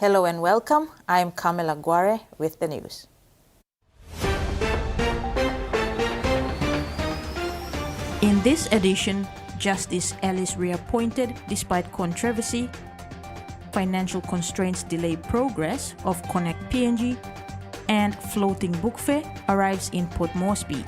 Hello and welcome. I'm Kamela Guare with the news. In this edition, Justice Ellis reappointed despite controversy, financial constraints delay progress of Connect PNG, and floating book fair arrives in Port Moresby.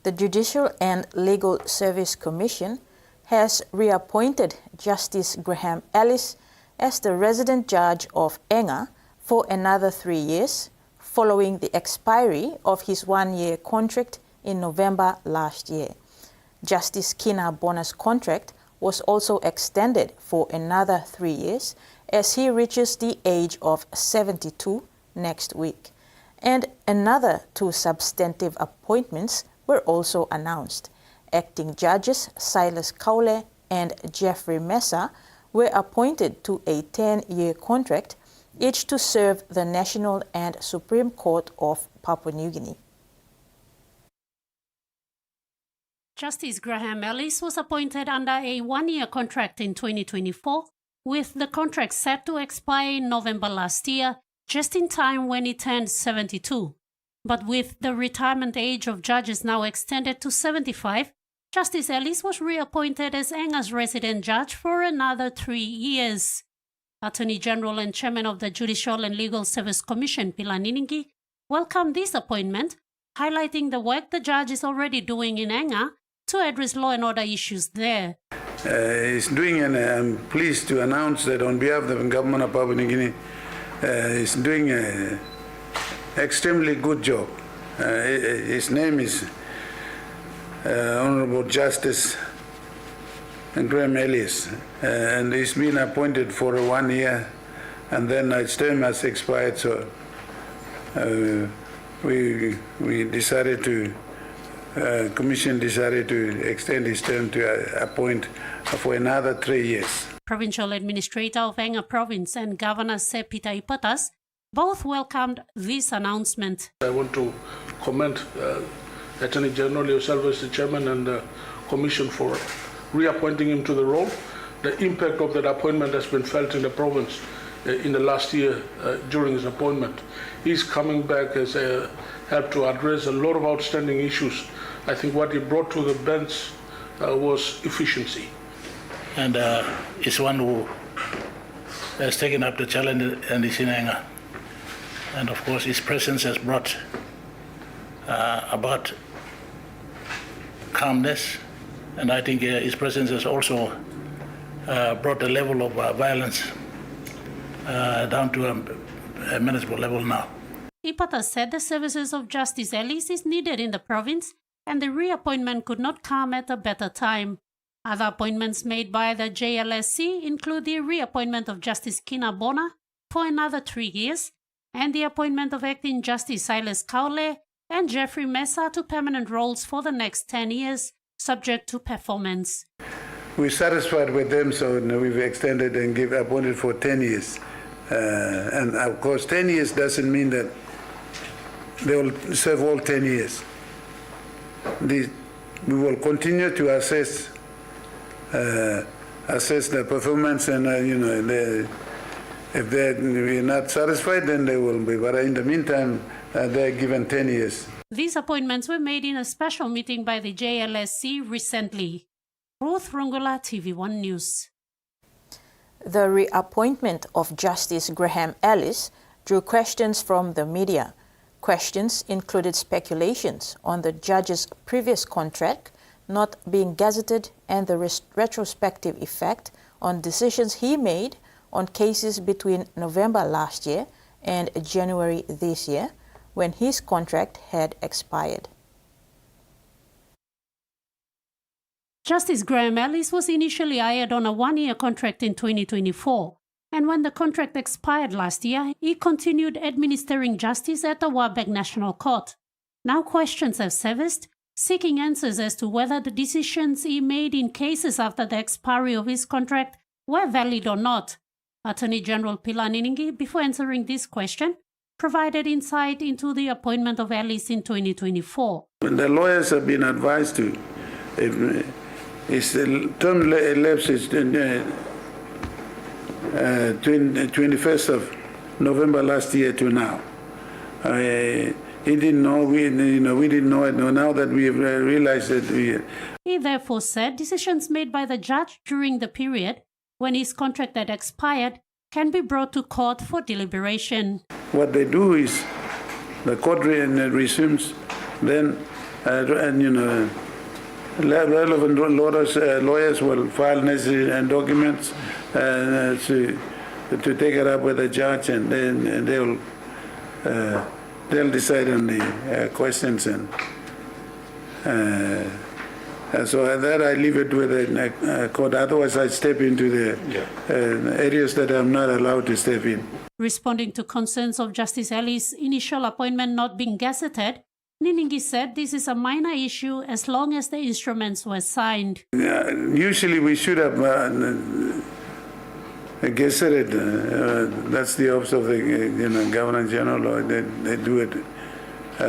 The Judicial and Legal Service Commission has reappointed Justice Graham Ellis as the resident judge of Enga for another 3 years, following the expiry of his one-year contract in November last year. Justice Kina Bona's contract was also extended for another 3 years as he reaches the age of 72 next week. And another 2 substantive appointments were also announced. Acting judges Silas Kaule and Jeffrey Mesa were appointed to a 10-year contract, each to serve the National and Supreme Court of Papua New Guinea. Justice Graham Ellis was appointed under a 1-year contract in 2024, with the contract set to expire in November last year, just in time when he turned 72. But with the retirement age of judges now extended to 75, Justice Ellis was reappointed as Enga's resident judge for another 3 years. Attorney General and Chairman of the Judicial and Legal Service Commission, Pila Niningi, welcomed this appointment, highlighting the work the judge is already doing in Enga to address law and order issues there. He's doing, and I'm pleased to announce that on behalf of the government of Papua New Guinea, he's doing an extremely good job. His name is Honorable Justice Graham Ellis, and he's been appointed for 1 year, and then his term has expired, so we decided to, Commission decided to extend his term to appoint for another 3 years. Provincial Administrator of Enga Province and Governor Sir Peter Ipatas both welcomed this announcement. I want to commend Attorney General, yourself as the Chairman, and the Commission for reappointing him to the role. The impact of that appointment has been felt in the province in the last year during his appointment. He's coming back as a help to address a lot of outstanding issues. I think what he brought to the bench was efficiency. And is one who has taken up the challenge and is in Enga. And of course his presence has brought about calmness, and I think his presence has also brought the level of violence down to a manageable level now. Ipata said the services of Justice Ellis is needed in the province and the reappointment could not come at a better time. Other appointments made by the JLSC include the reappointment of Justice Kina Bona for another 3 years and the appointment of Acting Justice Silas Kaule and Jeffrey Mesa to permanent roles for the next 10 years, subject to performance. We're satisfied with them, so we've extended and appointed for 10 years. And of course, 10 years doesn't mean that they will serve all 10 years. We will continue to assess the performance, and if we're not satisfied, then they will be. But in the meantime, they're given 10 years. These appointments were made in a special meeting by the JLSC recently. Ruth Rungula, TV1 News. The reappointment of Justice Graham Ellis drew questions from the media. Questions included speculations on the judge's previous contract not being gazetted and the retrospective effect on decisions he made on cases between November last year and January this year, when his contract had expired. Justice Graham Ellis was initially hired on a 1-year contract in 2024, and when the contract expired last year, he continued administering justice at the Warburg National Court. Now questions have surfaced, seeking answers as to whether the decisions he made in cases after the expiry of his contract were valid or not. Attorney General Pila Niningi, before answering this question, provided insight into the appointment of Ellis in 2024. The lawyers have been advised to His term elapsed 21st of November last year to now. He didn't know, we didn't know it. Now that we have realized that He therefore said decisions made by the judge during the period when his contract had expired can be brought to court for deliberation. What they do is the court resumes, then relevant lawyers will file necessary documents to take it up with the judge, and then they'll decide on the questions, and so that I leave it with the court. Otherwise, I step into the areas that I'm not allowed to step in. Responding to concerns of Justice Ellis' initial appointment not being gazetted, Niningi said this is a minor issue as long as the instruments were signed. Usually we should have gazetted. That's the office of the Governor General, or they do it.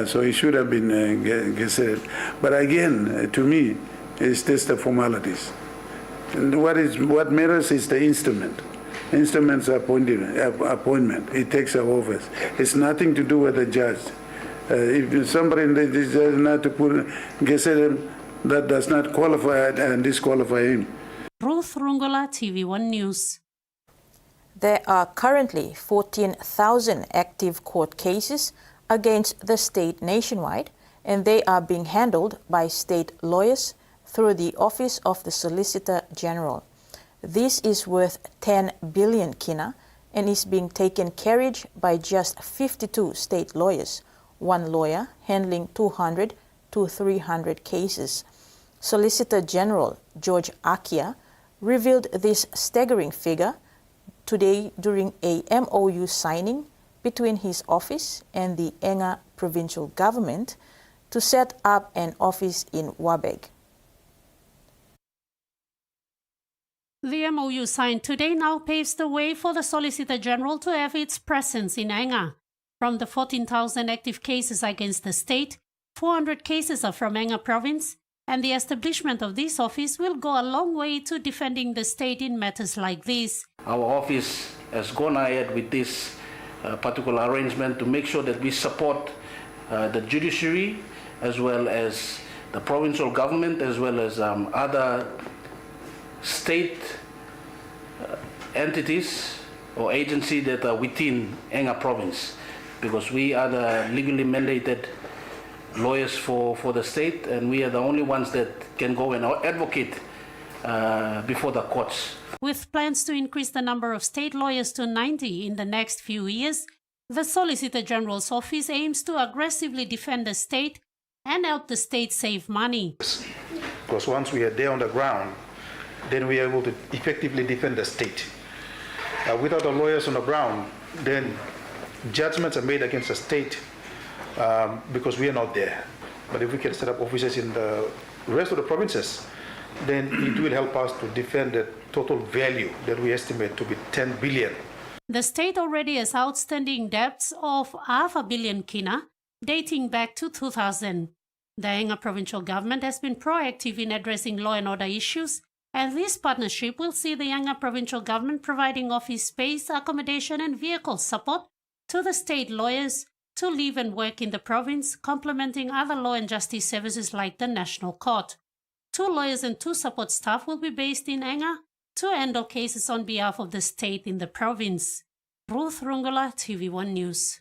So it should have been gazetted. But again, to me, it's just the formalities. And what matters is the instrument. Instruments appointment. It takes an office. It's nothing to do with the judge. If somebody decides not to gazette him, that does not qualify and disqualify him. Ruth Rungola, TV1 News. There are currently 14,000 active court cases against the state nationwide, and they are being handled by state lawyers through the Office of the Solicitor General. This is worth 10 billion kina and is being taken carriage by just 52 state lawyers, one lawyer handling 200 to 300 cases. Solicitor General George Akia revealed this staggering figure today during a MOU signing between his office and the Enga provincial government to set up an office in Wabeg. The MOU signed today now paves the way for the Solicitor General to have its presence in Enga. From the 14,000 active cases against the state, 400 cases are from Enga province, and the establishment of this office will go a long way to defending the state in matters like this. Our office has gone ahead with this particular arrangement to make sure that we support the judiciary as well as the provincial government as well as other state entities or agencies that are within Enga province, because we are the legally mandated lawyers for the state, and we are the only ones that can go and advocate before the courts. With plans to increase the number of state lawyers to 90 in the next few years, the Solicitor General's office aims to aggressively defend the state and help the state save money. Because once we are there on the ground, then we are able to effectively defend the state. Without the lawyers on the ground, then judgments are made against the state because we are not there. But if we can set up offices in the rest of the provinces, then it will help us to defend the total value that we estimate to be 10 billion. The state already has outstanding debts of $500 million kina, dating back to 2000. The Enga provincial government has been proactive in addressing law and order issues, and this partnership will see the Enga provincial government providing office space, accommodation and vehicle support to the state lawyers to live and work in the province, complementing other law and justice services like the National Court. 2 lawyers and 2 support staff will be based in Enga to handle cases on behalf of the state in the province. Ruth Rungola, TV1 News.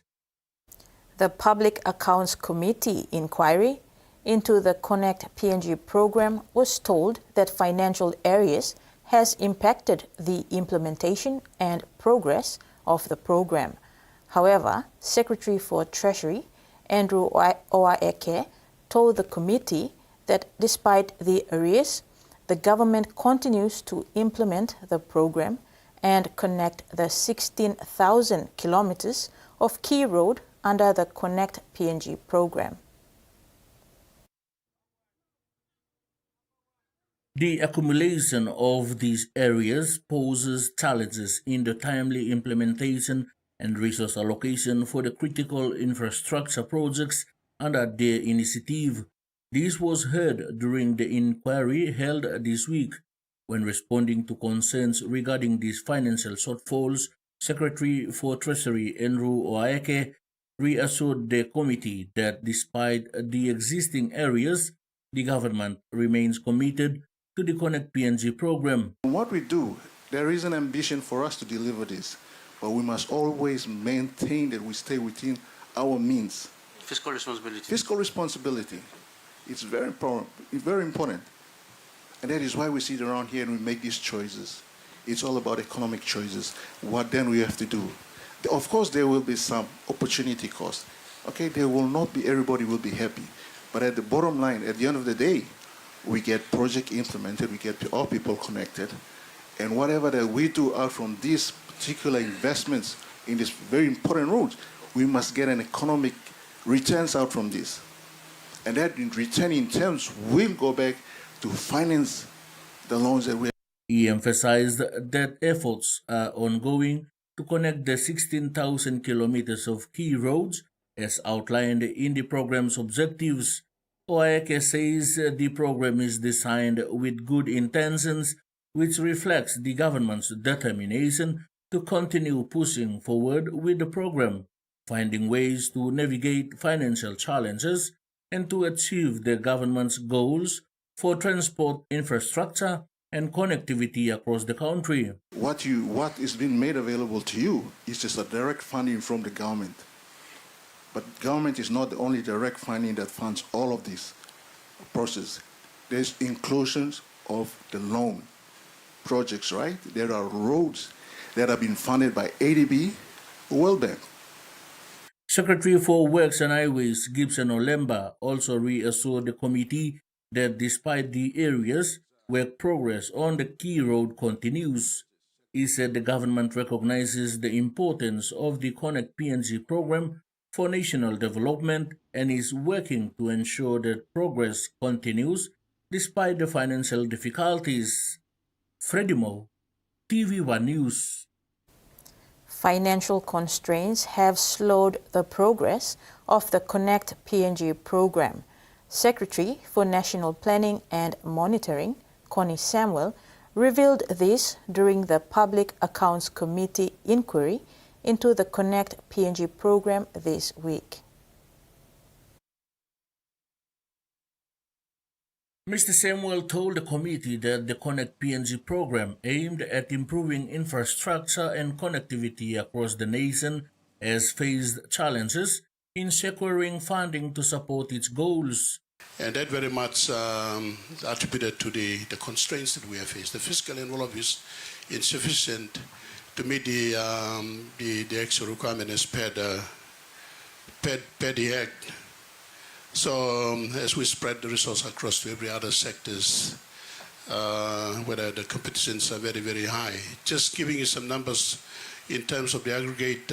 The Public Accounts Committee inquiry into the Connect PNG program was told that financial areas has impacted the implementation and progress of the program. However, Secretary for Treasury Andrew Owaeke told the committee that despite the arrears, the government continues to implement the program and connect the 16,000 kilometers of key road under the Connect PNG program. The accumulation of these areas poses challenges in the timely implementation and resource allocation for the critical infrastructure projects under their initiative. This was heard during the inquiry held this week. When responding to concerns regarding these financial shortfalls, Secretary for Treasury Andrew Oaeke reassured the committee that despite the existing areas, the government remains committed to the Connect PNG program. What we do, there is an ambition for us to deliver this, but we must always maintain that we stay within our means. Fiscal responsibility. Fiscal responsibility. It's very important. It's very important. And that is why we sit around here and we make these choices. It's all about economic choices. What then we have to do? Of course, there will be some opportunity cost. Okay, there will not be, everybody will be happy. But at the bottom line, at the end of the day, we get project implemented, we get all people connected, and whatever that we do out from these particular investments in these very important roads, we must get an economic returns out from this. And that in return in terms will go back to finance the loans that we have. He emphasized that efforts are ongoing to connect the 16,000 kilometers of key roads as outlined in the program's objectives. Oaeke says the program is designed with good intentions, which reflects the government's determination to continue pushing forward with the program, finding ways to navigate financial challenges and to achieve the government's goals for transport infrastructure and connectivity across the country. What is being made available to you is just a direct funding from the government. But government is not the only direct funding that funds all of this process. There's inclusions of the loan projects, right? There are roads that have been funded by ADB, World Bank. Secretary for Works and Highways Gibson Olemba also reassured the committee that despite the areas where progress on the key road continues, he said the government recognizes the importance of the Connect PNG program for national development and is working to ensure that progress continues despite the financial difficulties. Freddie Mo, TVWAN News. Financial constraints have slowed the progress of the Connect PNG program. Secretary for National Planning and Monitoring, Connie Samuel, revealed this during the Public Accounts Committee inquiry into the Connect PNG program this week. Mr. Samuel told the committee that the Connect PNG program aimed at improving infrastructure and connectivity across the nation has faced challenges in securing funding to support its goals. And that very much attributed to the constraints that we have faced. The fiscal envelope is insufficient to meet the actual requirement as per the Act. So as we spread the resource across to every other sectors, where the competitions are very, very high. Just giving you some numbers in terms of the aggregate,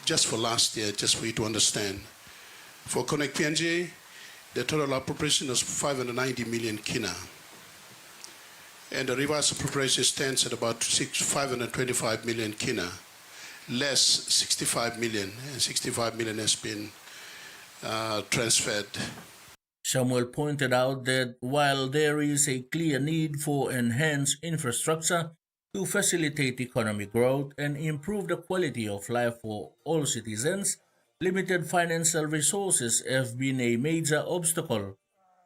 just for last year, just for you to understand. For Connect PNG, the total appropriation was 590 million kina. And the revised appropriation stands at about 525 million kina, less 65 million, and 65 million has been transferred. Samuel pointed out that while there is a clear need for enhanced infrastructure to facilitate economic growth and improve the quality of life for all citizens, limited financial resources have been a major obstacle.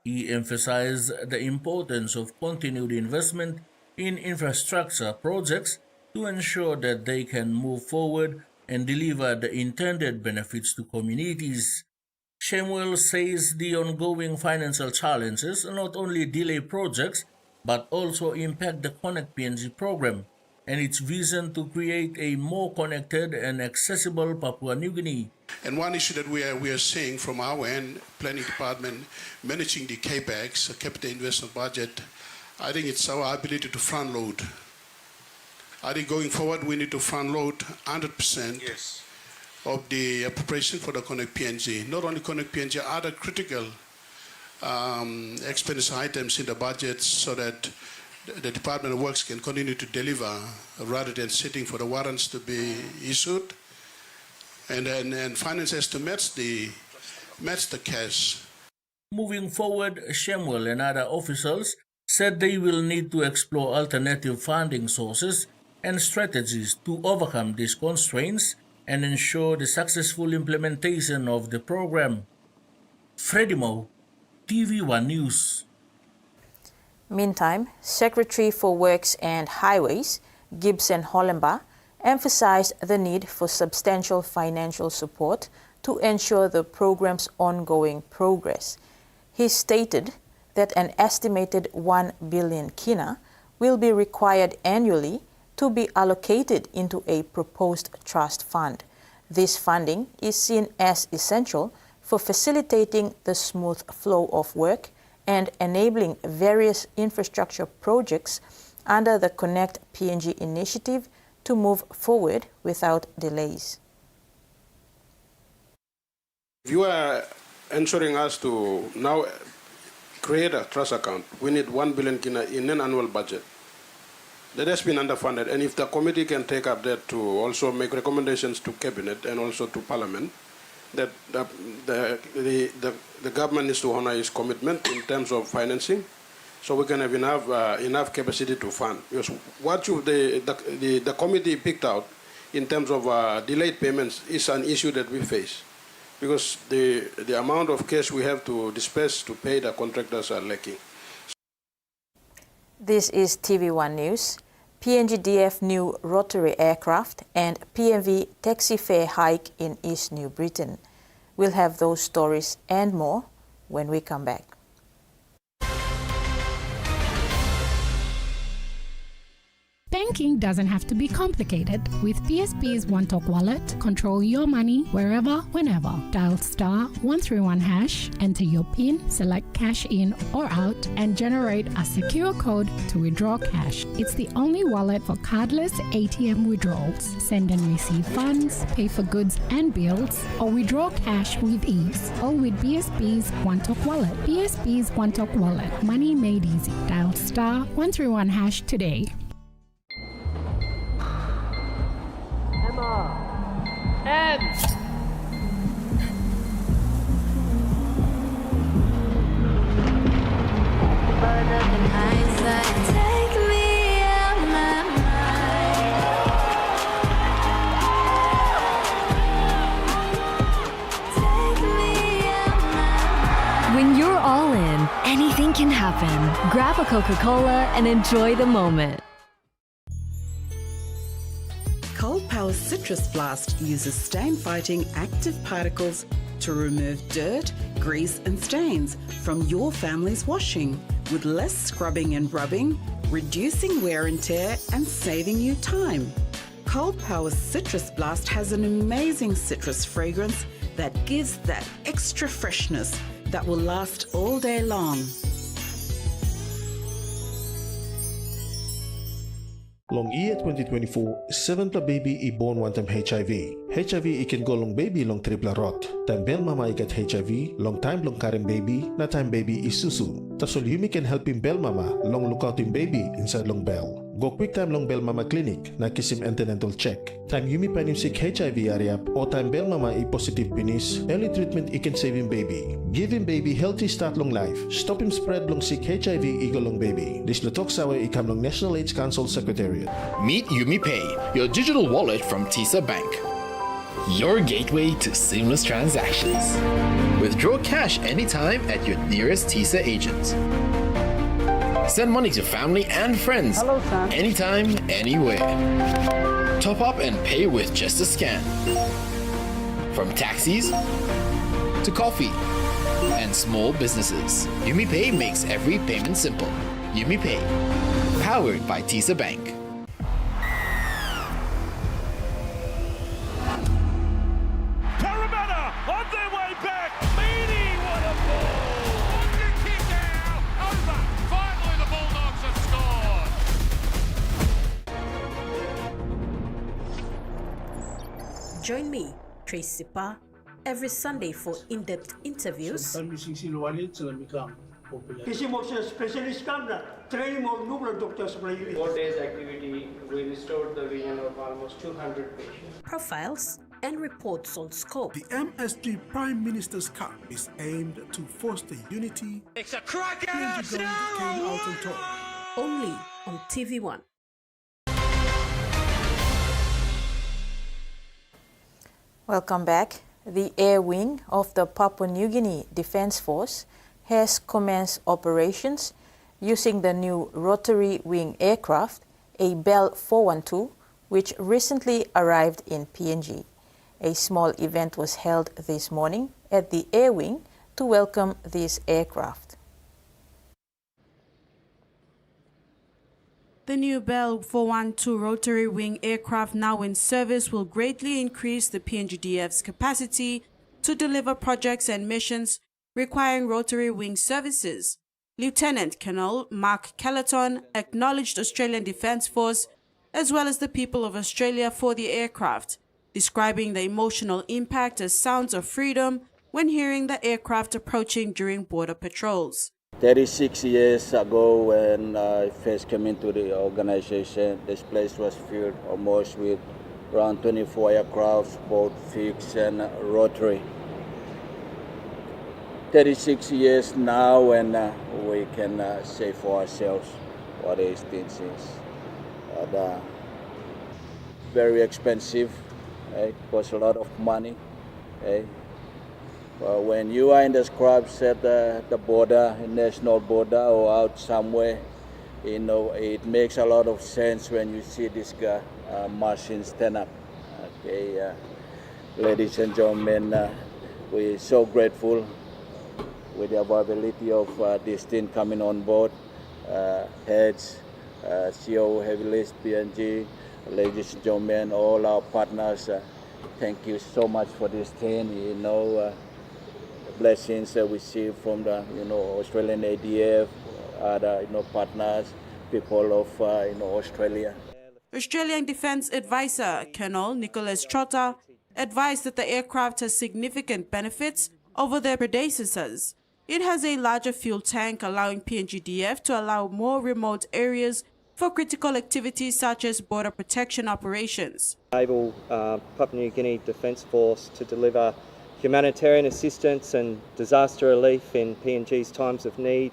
He emphasized the importance of continued investment in infrastructure projects to ensure that they can move forward and deliver the intended benefits to communities. Samuel says the ongoing financial challenges not only delay projects but also impact the Connect PNG program and its vision to create a more connected and accessible Papua New Guinea. And one issue that we are seeing from our end, planning department, managing the CAPEX, the capital investment budget, I think it's our ability to front load. I think going forward we need to front load 100%. Yes. Of the appropriation for the Connect PNG. Not only Connect PNG, other critical expenditure items in the budget so that the Department of Works can continue to deliver rather than sitting for the warrants to be issued. And finance has to match the cash. Moving forward, Shemuel and other officials said they will need to explore alternative funding sources and strategies to overcome these constraints and ensure the successful implementation of the program. Freddie Mo, TVWAN News. Meantime, Secretary for Works and Highways, Gibson Hollenbach, emphasized the need for substantial financial support to ensure the program's ongoing progress. He stated that an estimated 1 billion kina will be required annually to be allocated into a proposed trust fund. This funding is seen as essential for facilitating the smooth flow of work and enabling various infrastructure projects under the Connect PNG initiative to move forward without delays. You are ensuring us to now create a trust account. We need 1 billion kina in an annual budget. That has been underfunded, and if the committee can take up that to also make recommendations to cabinet and also to parliament, that the government needs to honor its commitment in terms of financing, so we can have enough capacity to fund. Because what the committee picked out in terms of delayed payments is an issue that we face, because the amount of cash we have to disperse to pay the contractors are lacking. This is TV1 News. PNGDF new rotary aircraft and PMV taxi fare hike in East New Britain. We'll have those stories and more when we come back. Banking doesn't have to be complicated. With PSP's One Talk Wallet, control your money wherever, whenever. Dial *131#, enter your PIN, select cash in or out, and generate a secure code to withdraw cash. It's the only wallet for cardless ATM withdrawals. Send and receive funds, pay for goods and bills, or withdraw cash with ease. All with PSP's One Talk Wallet. PSP's One Talk Wallet. Money made easy. Dial *131# today. And take me out my mind. Take me out my mind. When you're all in, anything can happen. Grab a Coca-Cola and enjoy the moment. Cold Power Citrus Blast uses stain-fighting active particles to remove dirt, grease and stains from your family's washing with less scrubbing and rubbing, reducing wear and tear and saving you time. Cold Power Citrus Blast has an amazing citrus fragrance that gives that extra freshness that will last all day long. Long year 2024, 7 baby i born one time HIV. HIV ikan go long baby long triple rot. Time bel mama I get HIV, long time long karen baby, na time baby is susu. Tasol yumi can help him bel mama, long look out him baby inside long bell. Go quick time long bel mama clinic, na kiss him antenatal check. Time yumi pan him sick HIV ariap, or time bel mama I positive penis, early treatment I can save him baby. Give him baby healthy start long life. Stop him spread long sick HIV eagle long baby. This lutok sawa ikam long National AIDS Council Secretariat. Meet YumiPay, your digital wallet from TISA Bank. Your gateway to seamless transactions. Withdraw cash anytime at your nearest TISA agent. Send money to family and friends. Hello, son. Anytime, anywhere. Top up and pay with just a scan. From taxis to coffee and small businesses, YumiPay makes every payment simple. YumiPay, powered by TISA Bank. Join me, Tracy Pa, every Sunday for in-depth interviews, Kisi mo siya specialist camera, training mo numerous doctors for you. 4 days activity, we restored the vision of almost 200 patients. profiles, and reports on scope. The MSG Prime Minister's Cup is aimed to foster unity. It's a crack came out on top. Only on TVWAN. Welcome back. The Air Wing of the Papua New Guinea Defence Force has commenced operations using the new rotary wing aircraft, a Bell 412, which recently arrived in PNG. A small event was held this morning at the Air Wing to welcome this aircraft. The new Bell 412 rotary wing aircraft now in service will greatly increase the PNGDF's capacity to deliver projects and missions requiring rotary wing services. Lieutenant Colonel Mark Kellerton acknowledged Australian Defence Force as well as the people of Australia for the aircraft, describing the emotional impact as sounds of freedom when hearing the aircraft approaching during border patrols. 36 years ago when I first came into the organization, this place was filled almost with around 24 aircrafts, both fixed and rotary. 36 years now and we can say for ourselves what these things is. Very expensive, costs a lot of money. When you are in the scrubs at the border, national border or out somewhere, you know, it makes a lot of sense when you see this machine stand up. Okay, ladies and gentlemen, we're so grateful with the availability of this thing coming on board. Heads, CO, Heavy List, PNG, ladies and gentlemen, all our partners, thank you so much for this thing. You know, blessings that we see from the Australian ADF, other partners, people of Australia. Australian Defence Advisor Colonel Nicholas Trotter advised that the aircraft has significant benefits over their predecessors. It has a larger fuel tank, allowing PNGDF to allow more remote areas for critical activities such as border protection operations. Enable Papua New Guinea Defence Force to deliver humanitarian assistance and disaster relief in PNG's times of need.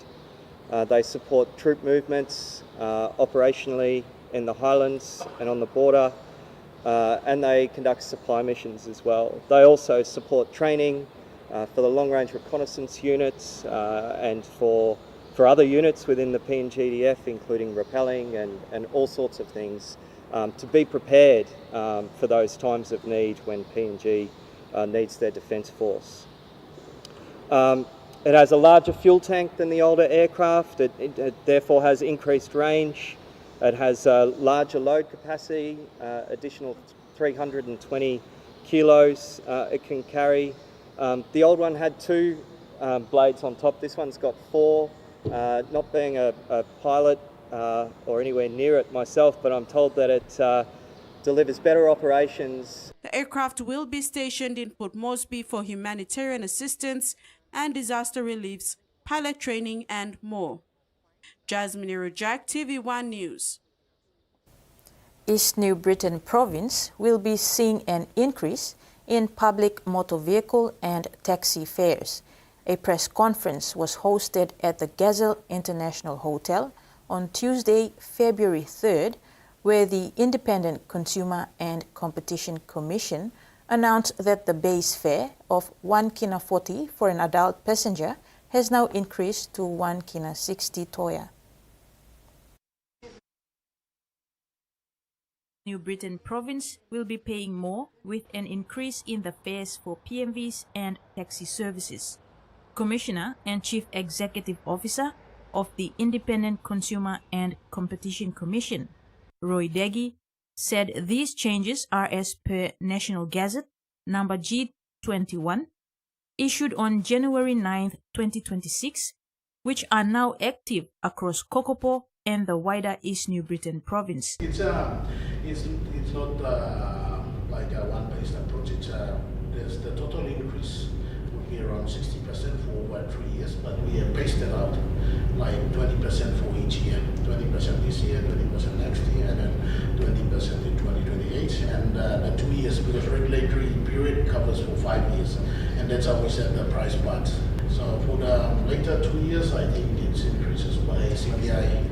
They support troop movements operationally in the highlands and on the border, and they conduct supply missions as well. They also support training for the long-range reconnaissance units and for other units within the PNGDF, including rappelling and all sorts of things, to be prepared for those times of need when PNG needs their defence force. It has a larger fuel tank than the older aircraft. It therefore has increased range. It has a larger load capacity, additional 320 kilos it can carry. The old one had 2 blades on top. This one's got 4. Not being a pilot or anywhere near it myself, but I'm told that it delivers better operations. The aircraft will be stationed in Port Moresby for humanitarian assistance and disaster reliefs, pilot training and more. Jasmine Rojak, TV1 News. East New Britain Province will be seeing an increase in public motor vehicle and taxi fares. A press conference was hosted at the Gazelle International Hotel on Tuesday, February 3rd, where the Independent Consumer and Competition Commission announced that the base fare of 1 kina 40 for an adult passenger has now increased to 1 kina 60 toya. New Britain Province will be paying more with an increase in the fares for PMVs and taxi services. Commissioner and Chief Executive Officer of the Independent Consumer and Competition Commission, Roy Deggy, said these changes are as per National Gazette number G21, issued on January 9, 2026, which are now active across Kokopo and the wider East New Britain Province. It's not like a one-based approach. There's the total increase would be around 60% for over 3 years, but we have paced it out like 20% for each year. 20% this year, 20% next year, and then 20% in 2027. 2028, and the 2 years, because regulatory period covers for 5 years, and that's how we set the price part. So for the later 2 years, I think it increases by CPI,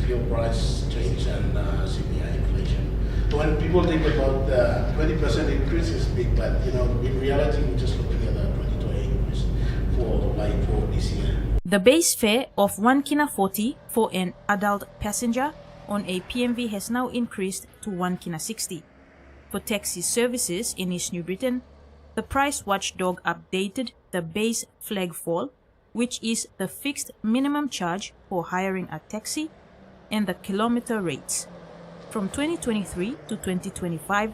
fuel price change and CPI inflation. So when people think about the 20% increase is big, but in reality, we're just looking at a 20% increase for this year. The base fare of 1 kina 40 for an adult passenger on a PMV has now increased to 1 kina 60. For taxi services in East New Britain, the price watchdog updated the base flag fall, which is the fixed minimum charge for hiring a taxi, and the kilometer rates. From 2023 to 2025,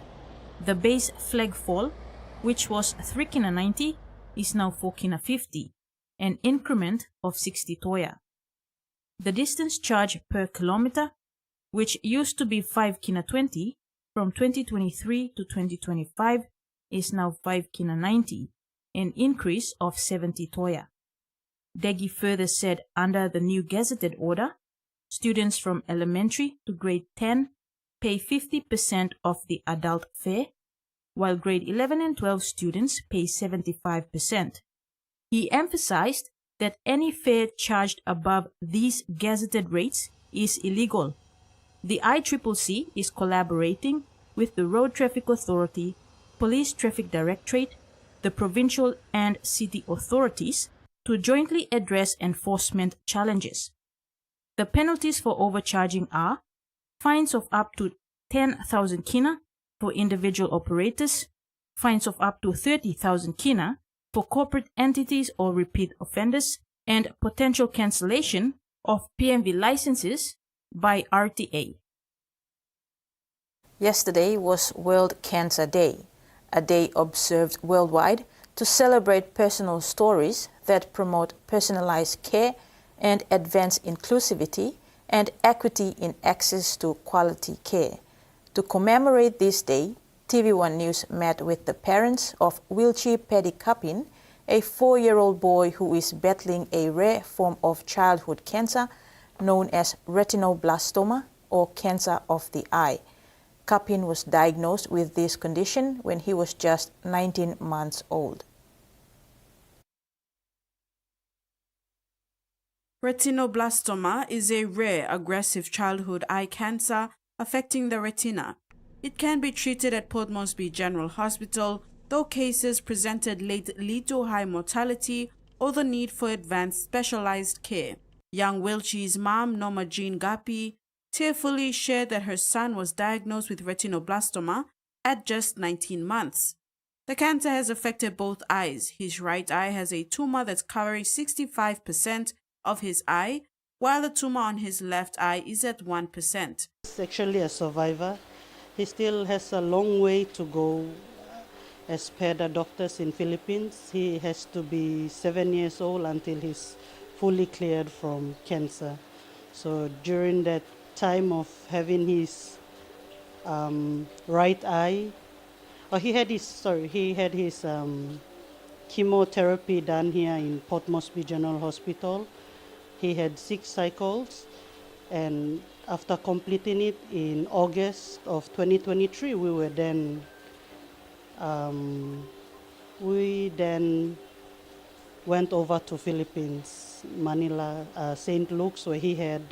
the base flag fall, which was 3 kina 90, is now 4 kina 50, an increment of 60 toya. The distance charge per kilometer, which used to be 5 kina 20 from 2023 to 2025, is now 5 kina 90, an increase of 70 toya. Degi further said under the new gazetted order, students from elementary to grade 10 pay 50% of the adult fare, while grade 11 and 12 students pay 75%. He emphasized that any fare charged above these gazetted rates is illegal. The ICCC is collaborating with the Road Traffic Authority, Police Traffic Directorate, the provincial and city authorities to jointly address enforcement challenges. The penalties for overcharging are fines of up to 10,000 kina for individual operators, fines of up to 30,000 kina for corporate entities or repeat offenders, and potential cancellation of PMV licenses by RTA. Yesterday was World Cancer Day, a day observed worldwide to celebrate personal stories that promote personalized care and advance inclusivity and equity in access to quality care. To commemorate this day, TVWAN News met with the parents of Wilchi Paddy Kapin, a 4-year-old boy who is battling a rare form of childhood cancer known as retinoblastoma or cancer of the eye. Kapin was diagnosed with this condition when he was just 19 months old. Retinoblastoma is a rare, aggressive childhood eye cancer affecting the retina. It can be treated at Port Moresby General Hospital, though cases presented late lead to high mortality or the need for advanced specialized care. Young Wilchi's mom, Norma Jean Gapi, tearfully shared that her son was diagnosed with retinoblastoma at just 19 months. The cancer has affected both eyes. His right eye has a tumor that's covering 65% of his eye, while the tumor on his left eye is at 1%. He's actually a survivor. He still has a long way to go. As per the doctors in Philippines, he has to be 7 years old until he's fully cleared from cancer. So during that time of having his right eye, he had his chemotherapy done here in Port Moresby General Hospital. He had 6 cycles, and after completing it in August of 2023, we then went over to Philippines, Manila, St. Luke's, where he had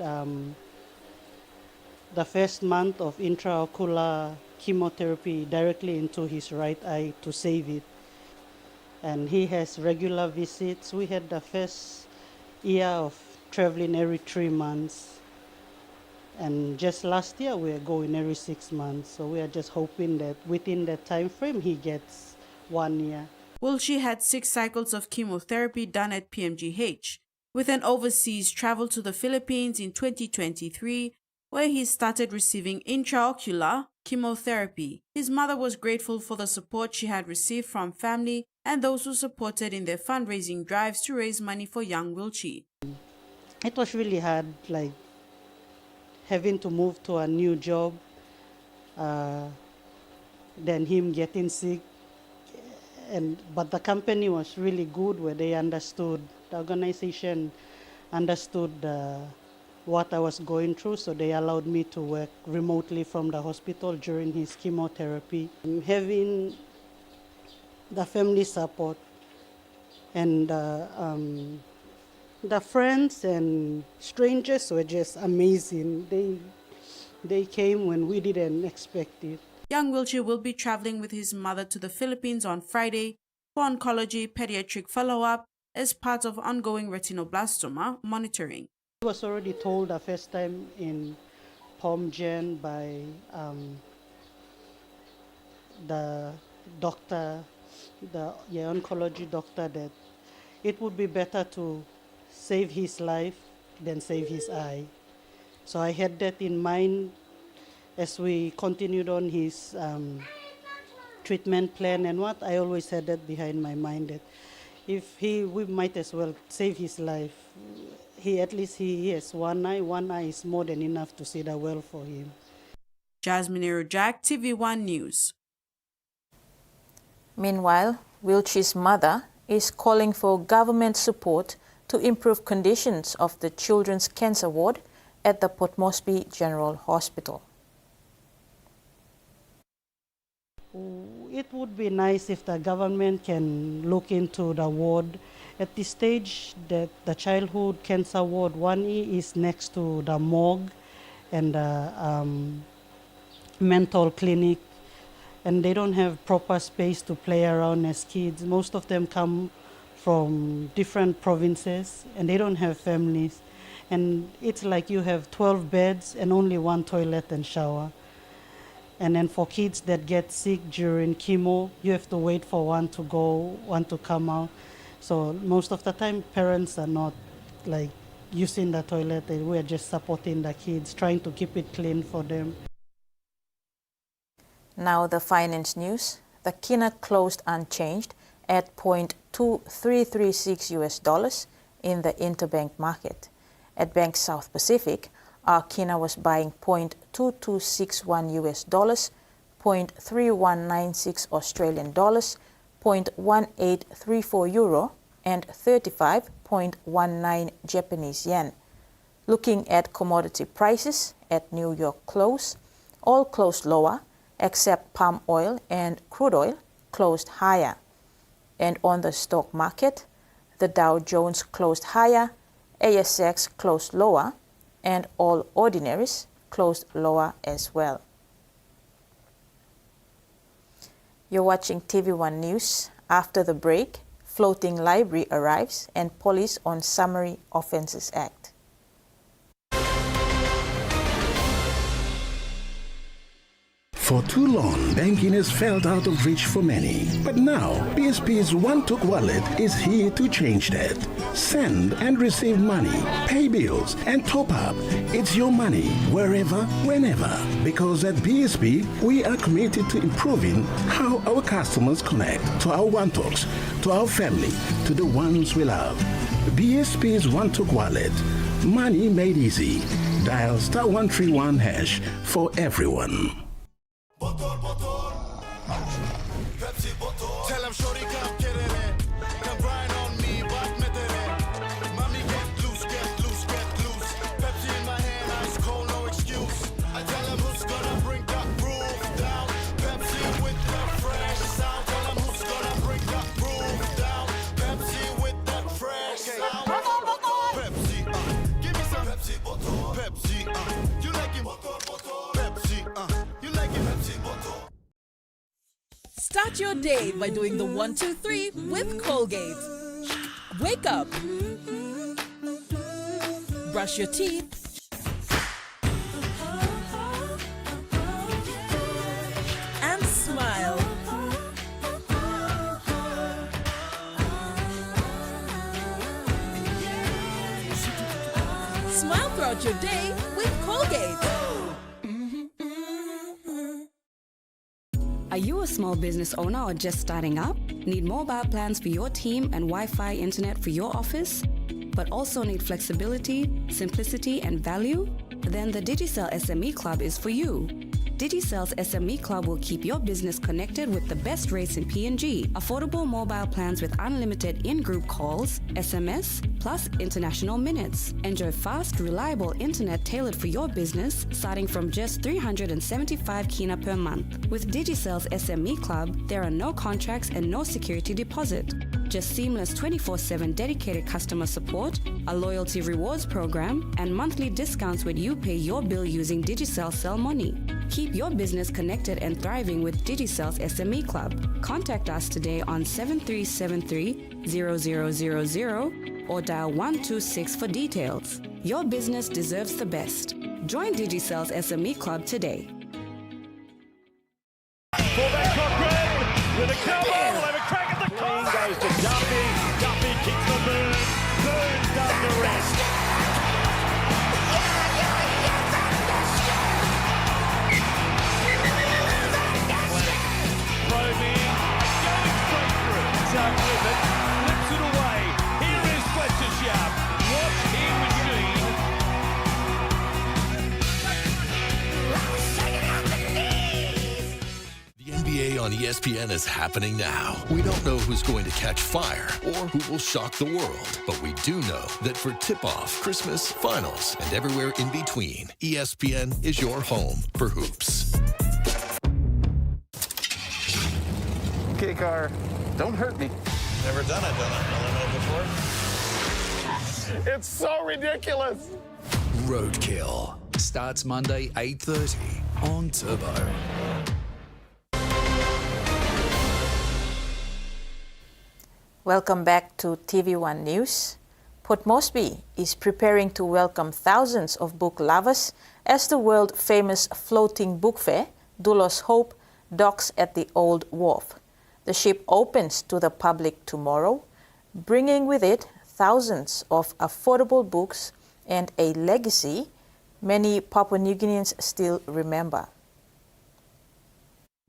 the first month of intraocular chemotherapy directly into his right eye to save it. And he has regular visits. We had the first year of traveling every 3 months. And just last year, we were going every 6 months. So we are just hoping that within that time frame, he gets 1 year. Wilchi had 6 cycles of chemotherapy done at PMGH, with an overseas travel to the Philippines in 2023, where he started receiving intraocular chemotherapy. His mother was grateful for the support she had received from family and those who supported in their fundraising drives to raise money for young Wilchi. It was really hard, like having to move to a new job, then him getting sick. But the company was really good, where they understood, the organization understood what I was going through, so they allowed me to work remotely from the hospital during his chemotherapy. Having the family support and the friends and strangers were just amazing. They came when we didn't expect it. Young Wiltshire will be traveling with his mother to the Philippines on Friday for oncology pediatric follow-up as part of ongoing retinoblastoma monitoring. I was already told the first time in POMGEN by the doctor, the oncology doctor, that it would be better to save his life than save his eye. So I had that in mind as we continued on his treatment plan, and what I always had that behind my mind, that we might as well save his life. At least he has one eye. One eye is more than enough to see the well for him. Jasmine Jack, TVWAN News. Meanwhile, Wiltshire's mother is calling for government support to improve conditions of the children's cancer ward at the Port Moresby General Hospital. It would be nice if the government can look into the ward. At this stage, that the childhood cancer ward 1E is next to the morgue and the mental clinic, and they don't have proper space to play around as kids. Most of them come from different provinces and they don't have families. And it's like you have 12 beds and only one toilet and shower. And then for kids that get sick during chemo, you have to wait for one to go, one to come out. So most of the time, parents are not like using the toilet. We're just supporting the kids, trying to keep it clean for them. Now the finance news. The kina closed unchanged at $0.2336 in the interbank market. At Bank South Pacific, our kina was buying $0.2261, $0.3196 Australian dollars, $0.1834 euro, and 35.19 Japanese yen. Looking at commodity prices at New York close, all closed lower except palm oil and crude oil closed higher. And on the stock market, the Dow Jones closed higher, ASX closed lower, and all ordinaries closed lower as well. You're watching TV1 News. After the break, floating library arrives and police on Summary Offences Act. For too long, banking has felt out of reach for many. But now, PSP's One-Took Wallet is here to change that. Send and receive money, pay bills, and top up. It's your money, wherever, whenever. Because at PSP, we are committed to improving how our customers connect to our One-Talks, to our family, to the ones we love. PSP's One-Took Wallet. Money made easy. Dial *131# for everyone. Tell him shorty come get it in. Come grind on me, but mommy get loose, get loose, get loose. Pepsi in my hand, ice cold, no excuse. I tell him who's gonna bring the roof down. Pepsi with the fresh sound. Tell him who's gonna bring the roof down. Pepsi with the fresh sound. Pepsi, give me some Pepsi bottle. Pepsi, you like it? Pepsi, you like it? Pepsi bottle. Start your day by doing the 1, 2, 3 with Colgate. Wake up. Brush your teeth. And smile. Smile throughout your day with Colgate. Are you a small business owner or just starting up? Need mobile plans for your team and Wi-Fi internet for your office? But also need flexibility, simplicity, and value? Then the Digicel SME Club is for you. Digicell's SME Club will keep your business connected with the best rates in PNG. Affordable mobile plans with unlimited in-group calls, SMS, plus international minutes. Enjoy fast, reliable internet tailored for your business, starting from just 375 kina per month. With Digicell's SME Club, there are no contracts and no security deposit. Just seamless 24/7 dedicated customer support, a loyalty rewards program, and monthly discounts when you pay your bill using Digicell Cell Money. Keep your business connected and thriving with Digicell's SME Club. Contact us today on 7373-0000 or dial 126 for details. Your business deserves the best. Join Digicell's SME Club today. Fullback Cochrane with a cover, will have a crack at the corner. Goes to Duffy, Duffy kicks the Burns, Burns does the rest. Probing, going straight through. Zach Clifford flips it away. Here is Fletcher Sharp. What he machine. The NBA on ESPN is happening now. We don't know who's going to catch fire or who will shock the world, but we do know that for tip-off, Christmas, finals, and everywhere in between, ESPN is your home for hoops. Okay, Car, don't hurt me. Never done it before. It's so ridiculous. Roadkill starts Monday 8:30 on Turbo. Welcome back to TVWAN News. Port Moresby is preparing to welcome thousands of book lovers as the world-famous floating book fair, Dulos Hope, docks at the Old Wharf. The ship opens to the public tomorrow, bringing with it thousands of affordable books and a legacy many Papua New Guineans still remember.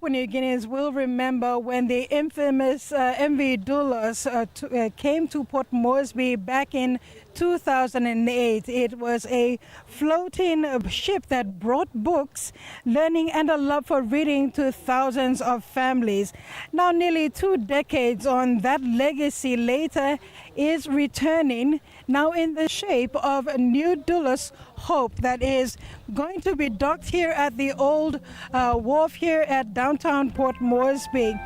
Papua New Guineans will remember when the infamous MV Dulos came to Port Moresby back in 2008. It was a floating ship that brought books, learning and a love for reading to thousands of families. Now nearly 2 decades on, that legacy later is returning, now in the shape of a new Dulos Hope that is going to be docked here at the Old Wharf here at downtown Port Moresby.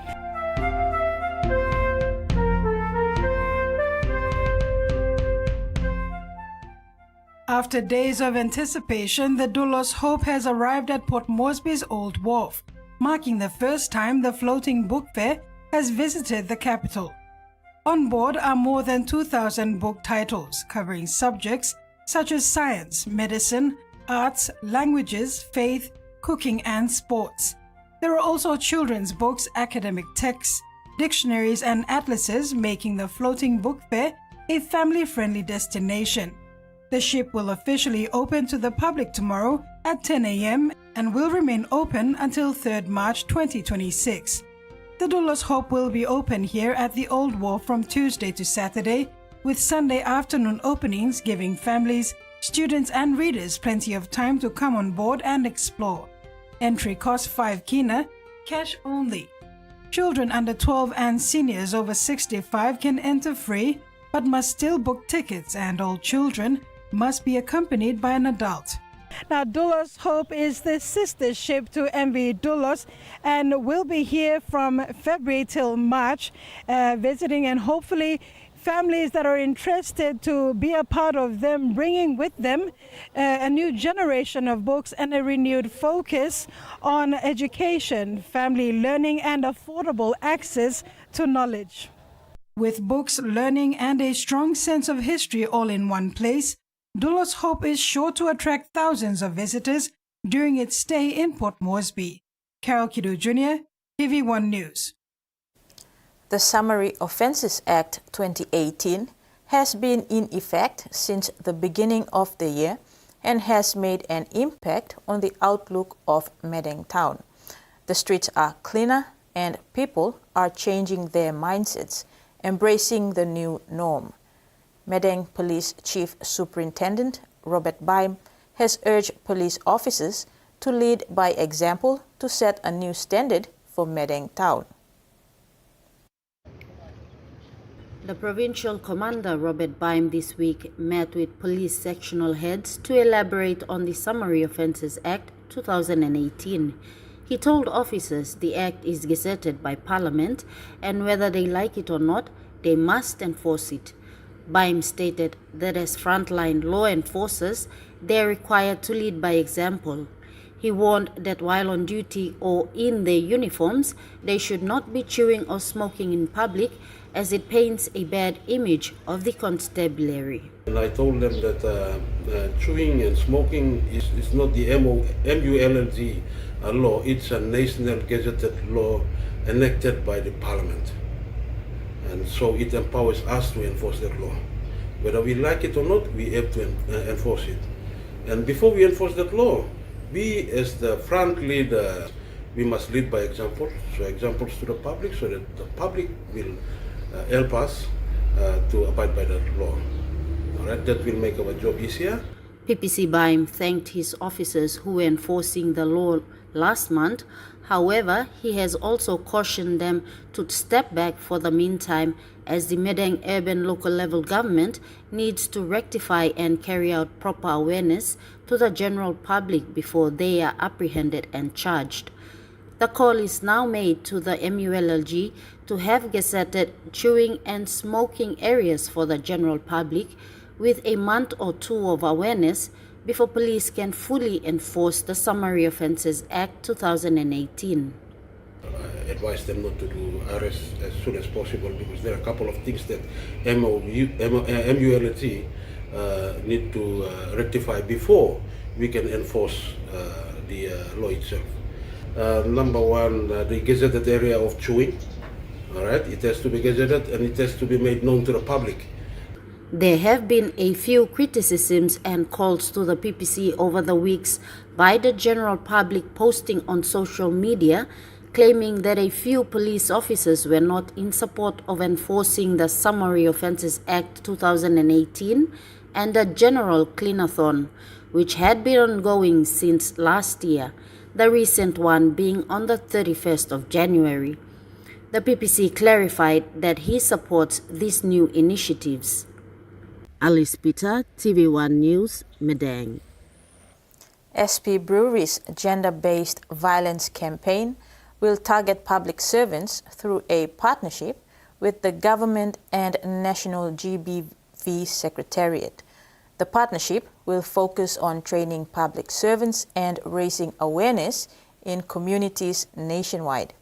After days of anticipation, the Dulos Hope has arrived at Port Moresby's Old Wharf, marking the first time the floating book fair has visited the capital. On board are more than 2,000 book titles covering subjects such as science, medicine, arts, languages, faith, cooking, and sports. There are also children's books, academic texts, dictionaries, and atlases, making the floating book fair a family-friendly destination. The ship will officially open to the public tomorrow at 10 a.m. and will remain open until 3rd March 2026. The Dulos Hope will be open here at the Old Wharf from Tuesday to Saturday, with Sunday afternoon openings giving families, students and readers plenty of time to come on board and explore. Entry costs 5 kina, cash only. Children under 12 and seniors over 65 can enter free, but must still book tickets, and all children must be accompanied by an adult. Now, Dulos Hope is the sister ship to MV Dulos and will be here from February till March, visiting, and hopefully families that are interested to be a part of them, bringing with them a new generation of books and a renewed focus on education, family learning, and affordable access to knowledge. With books, learning, and a strong sense of history all in one place, Dulos Hope is sure to attract thousands of visitors during its stay in Port Moresby. Carol Kidu Jr., TV1 News. The Summary Offences Act 2018 has been in effect since the beginning of the year and has made an impact on the outlook of Madang town. The streets are cleaner and people are changing their mindsets, embracing the new norm. Madang Police Chief Superintendent Robert Baim has urged police officers to lead by example to set a new standard for Madang Town. The provincial commander, Robert Baim, this week met with police sectional heads to elaborate on the Summary Offences Act 2018. He told officers the act is gazetted by Parliament and whether they like it or not, they must enforce it. Baim stated that as frontline law enforcers, they are required to lead by example. He warned that while on duty or in their uniforms, they should not be chewing or smoking in public as it paints a bad image of the constabulary. And I told them that chewing and smoking is not the MULLG law, it's a national gazetted law enacted by the Parliament. And so it empowers us to enforce that law. Whether we like it or not, we have to enforce it. And before we enforce that law, we as the front leader, we must lead by example, so examples to the public, so that the public will help us to abide by that law. All right, that will make our job easier. PPC Baim thanked his officers who were enforcing the law last month. However, he has also cautioned them to step back for the meantime as the Madang urban local level government needs to rectify and carry out proper awareness to the general public before they are apprehended and charged. The call is now made to the MULLG to have gazetted chewing and smoking areas for the general public with a month or two of awareness before police can fully enforce the Summary Offences Act 2018. I advise them not to do arrests as soon as possible because there are a couple of things that MULG need to rectify before we can enforce the law itself. Number one, the gazetted area of chewing. All right, it has to be gazetted and it has to be made known to the public. There have been a few criticisms and calls to the PPC over the weeks by the general public posting on social media claiming that a few police officers were not in support of enforcing the Summary Offences Act 2018 and the General Cleanathon, which had been ongoing since last year, the recent one being on the 31st of January. The PPC clarified that he supports these new initiatives. Alice Peter, TVWAN News, Madang. SP Brewery's gender-based violence campaign will target public servants through a partnership with the government and National GBV Secretariat. The partnership will focus on training public servants and raising awareness in communities nationwide.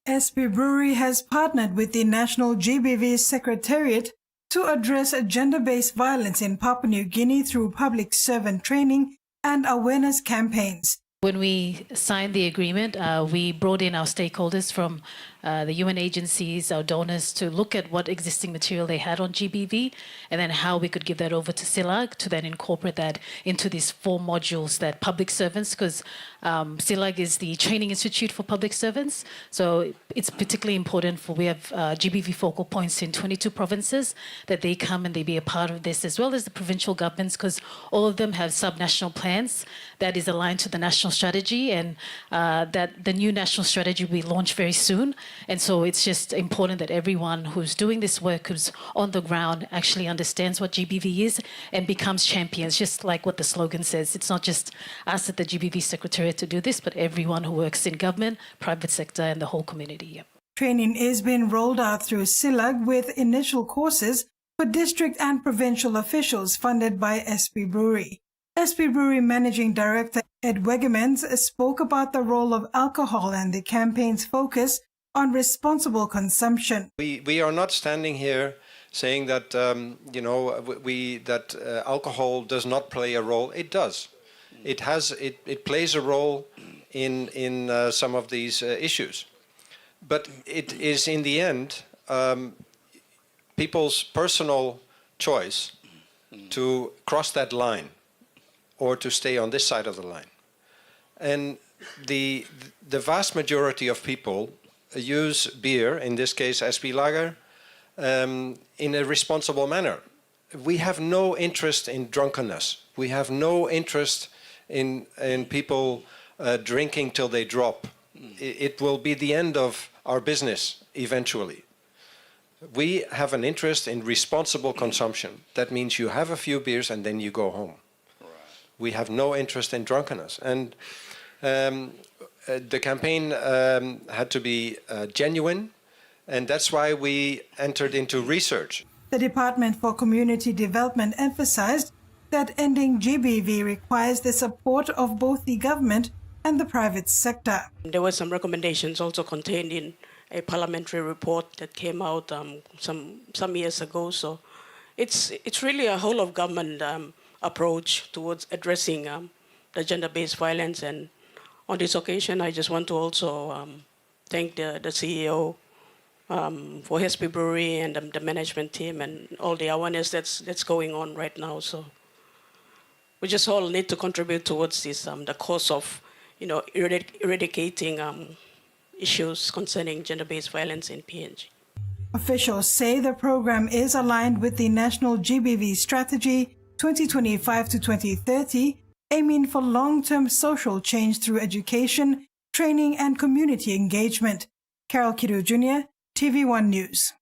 SP Brewery has partnered with the National GBV Secretariat to address gender-based violence in Papua New Guinea through public servant training and awareness campaigns. When we signed the agreement, we brought in our stakeholders from the UN agencies, our donors, to look at what existing material they had on GBV and then how we could give that over to SILAG to then incorporate that into these 4 modules that public servants, because SILAG is the training institute for public servants. So it's particularly important we have GBV focal points in 22 provinces, that they come and they be a part of this, as well as the provincial governments, because all of them have subnational plans that is aligned to the national strategy, and that the new national strategy will be launched very soon. And so it's just important that everyone who's doing this work, who's on the ground, actually understands what GBV is and becomes champions, just like what the slogan says. It's not just us at the GBV Secretariat to do this, but everyone who works in government, private sector, and the whole community. Training is being rolled out through SILAG with initial courses for district and provincial officials funded by SP Brewery. SP Brewery Managing Director Ed Wegemans spoke about the role of alcohol and the campaign's focus on responsible consumption. We are not standing here saying that alcohol does not play a role. It does. It plays a role in some of these issues, but it is in the end people's personal choice to cross that line or to stay on this side of the line. And the vast majority of people use beer, in this case SP Lager, in a responsible manner. we have no interest in drunkenness. We have no interest in people drinking till they drop. It will be the end of our business eventually. We have an interest in responsible consumption. That means you have a few beers and then you go home. Right. We have no interest in drunkenness. And the campaign had to be genuine, and that's why we entered into research. The Department for Community Development emphasized that ending GBV requires the support of both the government and the private sector. There were some recommendations also contained in a parliamentary report that came out some years ago. So it's really a whole of government approach towards addressing the gender-based violence. And on this occasion, I just want to also thank the CEO for Hesby Brewery and the management team and all the awareness that's going on right now. So we just all need to contribute towards this, the cause of, eradicating issues concerning gender-based violence in PNG. Officials say the program is aligned with the National GBV Strategy 2025 to 2030, aiming for long-term social change through education, training, and community engagement. Carol Kiru Jr., TVWAN News.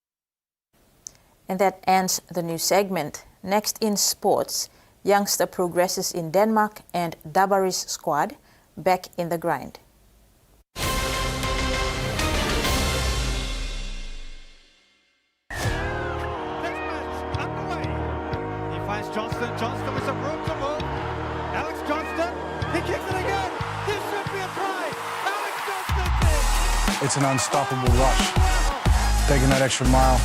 And that ends the news segment. Next in sports, youngster progresses in Denmark and Dabaris squad back in the grind. Johnston with some room to move. Alex Johnston, he kicks it again. This should be a try. Alex Johnston did. It's an unstoppable rush. Taking that extra mile,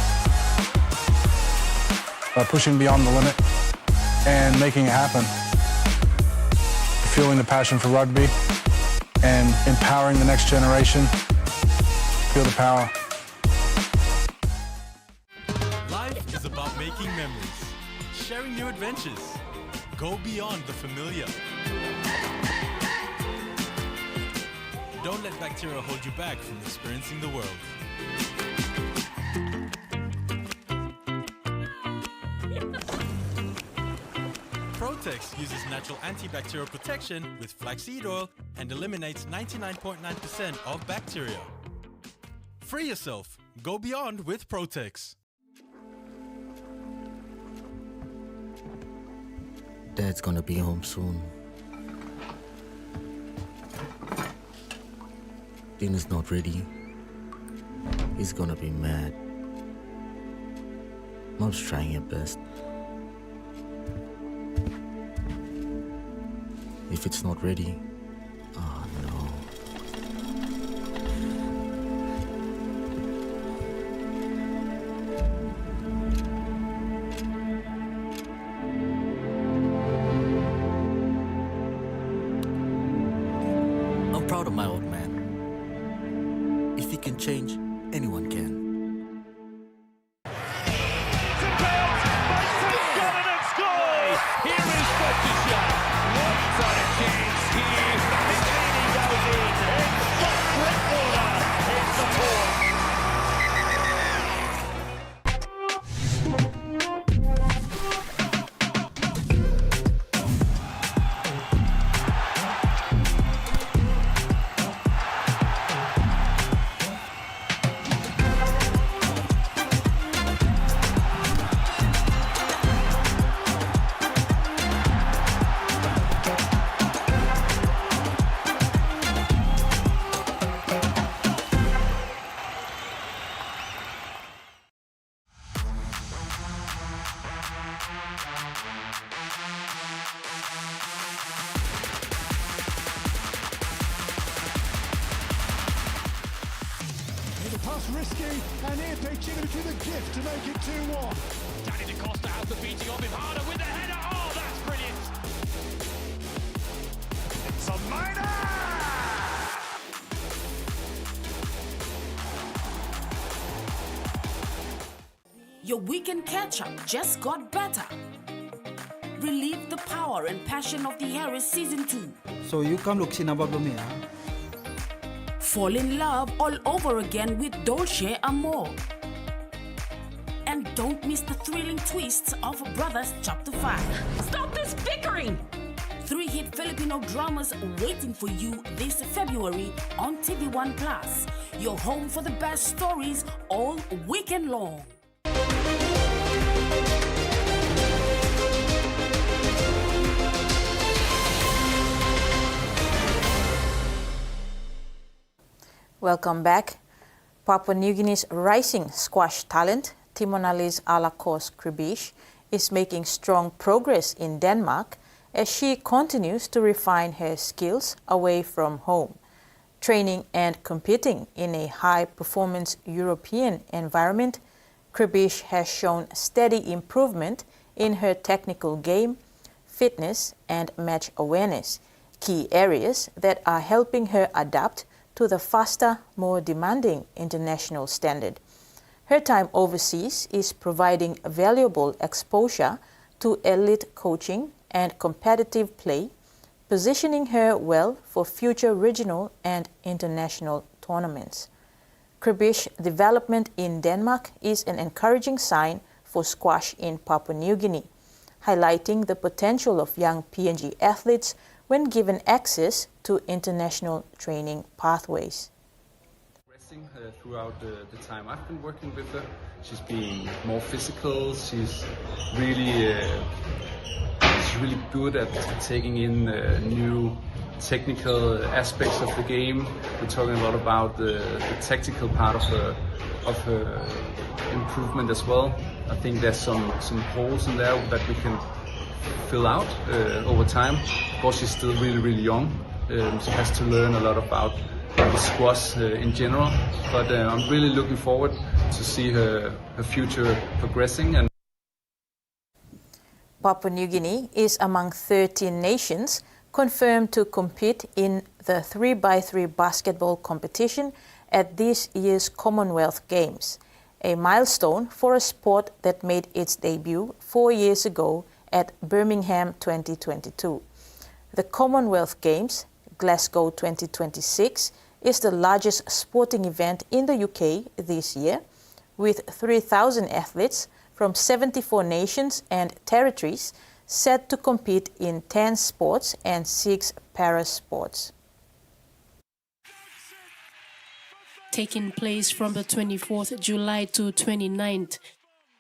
pushing beyond the limit, and making it happen. Fueling the passion for rugby and empowering the next generation. Feel the power. Life is about making memories. Sharing new adventures. Go beyond the familiar. Don't let bacteria hold you back from experiencing the world. Protex uses natural antibacterial protection with flaxseed oil and eliminates 99.9% of bacteria. Free yourself. Go beyond with Protex. Dad's gonna be home soon. Dinner's not ready. He's gonna be mad. Mom's trying her best. If it's not ready, oh no. I'm proud of my old man. If he can change, anyone can. Risky, and here they chip it to the gift to make it 2-1. Danny DaCosta has the beating of him harder with the header. Oh, that's brilliant. It's a minor! Your weekend catch-up just got better. Relieve the power and passion of the Harris Season 2. So you come look Sinabablomia. Fall in love all over again with Dolce Amore. And And don't miss the thrilling twists of Brothers Chapter 5. Stop this bickering! 3 hit Filipino dramas waiting for you this February on TVWAN Plus. Your home for the best stories all weekend long. Welcome back. Papua New Guinea's rising squash talent, Timonalese Alakos Kribish, is making strong progress in Denmark as she continues to refine her skills away from home. Training and competing in a high-performance European environment, Kribish has shown steady improvement in her technical game, fitness, and match awareness, key areas that are helping her adapt to the faster, more demanding international standard. Her time overseas is providing valuable exposure to elite coaching and competitive play, positioning her well for future regional and international tournaments. Kribish's development in Denmark is an encouraging sign for squash in Papua New Guinea, highlighting the potential of young PNG athletes when given access to international training pathways. Throughout the time I've been working with her, she's been more physical. She's really good at taking in new technical aspects of the game. We're talking a lot about the tactical part of her improvement as well. I think there's some holes in there that we can fill out over time. Of course, she's still really young. She has to learn a lot about the squash in general, but I'm really looking forward to see her future progressing. And Papua New Guinea is among 13 nations confirmed to compete in the 3x3 basketball competition at this year's Commonwealth Games, a milestone for a sport that made its debut 4 years ago at Birmingham 2022. The Commonwealth Games, Glasgow 2026, is the largest sporting event in the UK this year, with 3,000 athletes from 74 nations and territories set to compete in 10 sports and 6 para-sports. Taking place from the 24th July to 29th,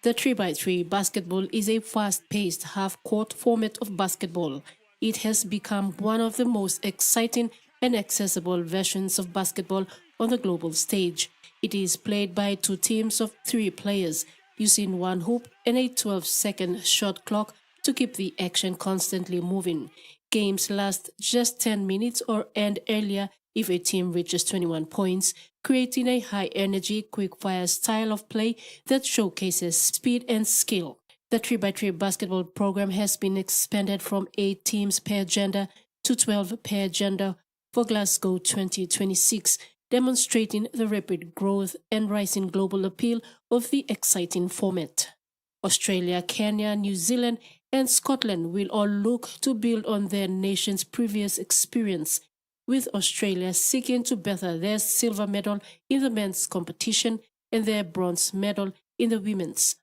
the 3x3 basketball is a fast-paced half-court format of basketball. It has become one of the most exciting and accessible versions of basketball on the global stage. It is played by 2 teams of 3 players, using 1 hoop and a 12-second shot clock to keep the action constantly moving. Games last just 10 minutes or end earlier if a team reaches 21 points, creating a high-energy, quick-fire style of play that showcases speed and skill. The 3x3 basketball program has been expanded from 8 teams per gender to 12 per gender for Glasgow 2026, demonstrating the rapid growth and rising global appeal of the exciting format. Australia, Kenya, New Zealand, and Scotland will all look to build on their nation's previous experience, with Australia seeking to better their silver medal in the men's competition and their bronze medal in the women's.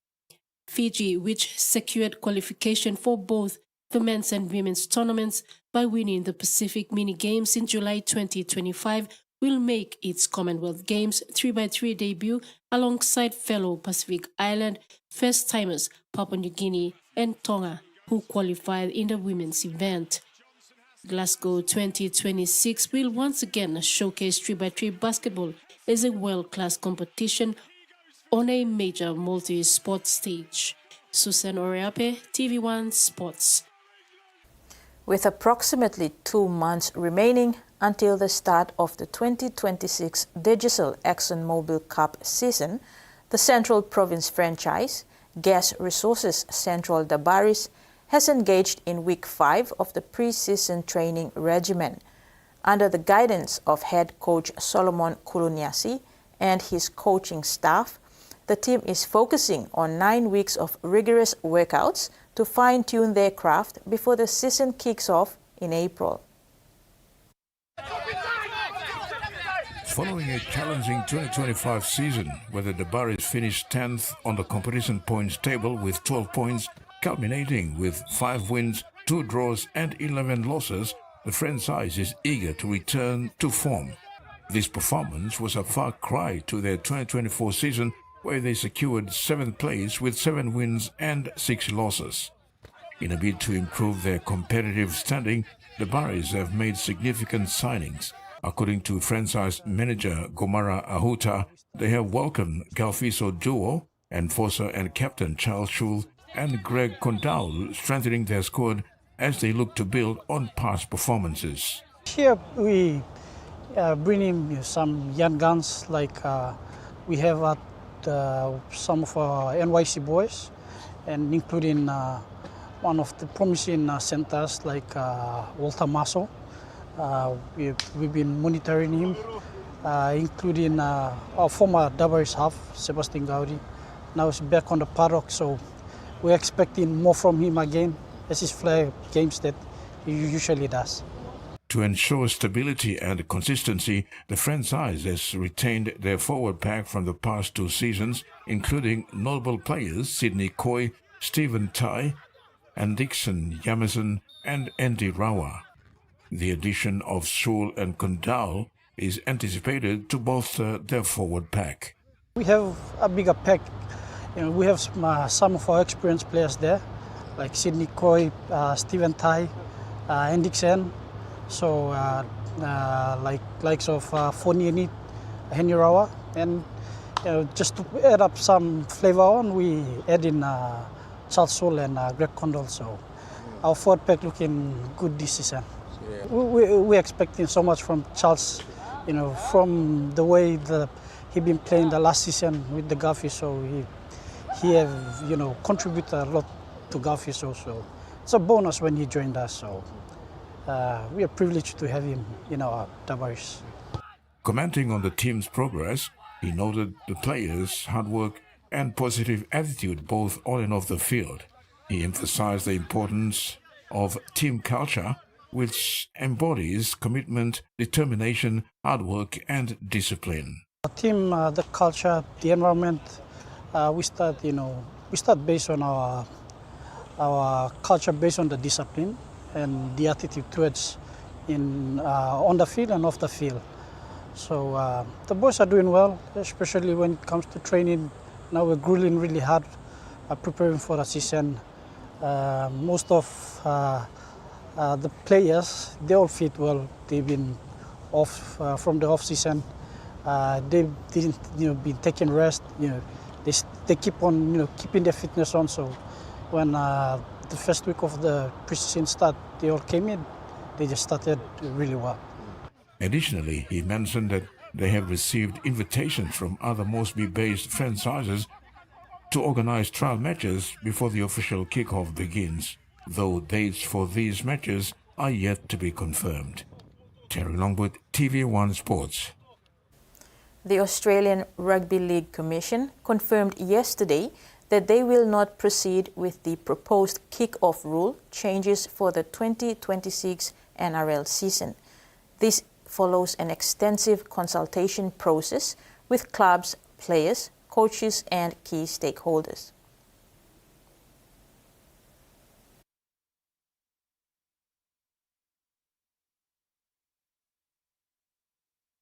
Fiji, which secured qualification for both the men's and women's tournaments by winning the Pacific Mini Games in July 2025, will make its Commonwealth Games 3x3 debut alongside fellow Pacific Island first-timers Papua New Guinea and Tonga, who qualified in the women's event. Glasgow 2026 will once again showcase 3x3 basketball as a world-class competition on a major multi-sport stage. Susan Oriape, TVWAN Sports. With approximately 2 months remaining until the start of the 2026 Judicial ExxonMobil Cup season, the Central Province franchise, Gas Resources Central Dabaris, has engaged in Week 5 of the pre-season training regimen. Under the guidance of head coach Solomon Kuluniasi and his coaching staff, the team is focusing on 9 weeks of rigorous workouts to fine-tune their craft before the season kicks off in April. Following a challenging 2025 season where the Dabaris finished 10th on the competition points table with 12 points, culminating with 5 wins, 2 draws and 11 losses, the franchise is eager to return to form. This performance was a far cry to their 2024 season where they secured 7th place with 7 wins and 6 losses. In a bid to improve their competitive standing, the Dabaris have made significant signings. According to franchise manager Gomara Ahuta, they have welcomed Galfiso duo, enforcer and captain Charles Schul and Greg Condal, strengthening their squad as they look to build on past performances. Here we bring in some young guns, like we have some of our NYC boys, and including one of the promising centers like Walter Masso. We've been monitoring him, including our former Dabaris half, Sebastian Gaudi. Now he's back on the paddock, so we're expecting more from him again as his flair games that he usually does. To ensure stability and consistency, the franchise has retained their forward pack from the past 2 seasons, including notable players Sidney Coy, Stephen Tai, and Dixon Jamison and Andy Rawa. The addition of Schul and Condal is anticipated to bolster their forward pack. We have a bigger pack. We have some of our experienced players there, like Sidney Coy, Stephen Tai, and Dixon. So likes of Fonieni, Henry Rawa, and just to add up some flavor on, we add in Charles Schul and Greg Condal. So our forward pack looking good this season. We're expecting so much from Charles, from the way he been playing the last season with the Gulfies. So he have contributed a lot to Gulfies also. It's a bonus when he joined us. So we are privileged to have him in our Dabaris. Commenting on the team's progress, he noted the players' hard work and positive attitude both on and off the field. He emphasized the importance of team culture, which embodies commitment, determination, hard work, and discipline. The team, the culture, the environment, we start based on our culture, based on the discipline and the attitude towards on the field and off the field. So the boys are doing well, especially when it comes to training. Now we're grueling really hard, preparing for the season. Most of the players, they all fit well. They've been off from the off season. They didn't been taking rest. They keep on keeping their fitness on. So when the first week of the preseason start, they all came in. They just started really well. Additionally, he mentioned that they have received invitations from other Mosby-based franchises to organize trial matches before the official kickoff begins, though dates for these matches are yet to be confirmed. Terry Longwood, TV1 Sports. The Australian Rugby League Commission confirmed yesterday that they will not proceed with the proposed kick-off rule changes for the 2026 NRL season. This follows an extensive consultation process with clubs, players, coaches and key stakeholders.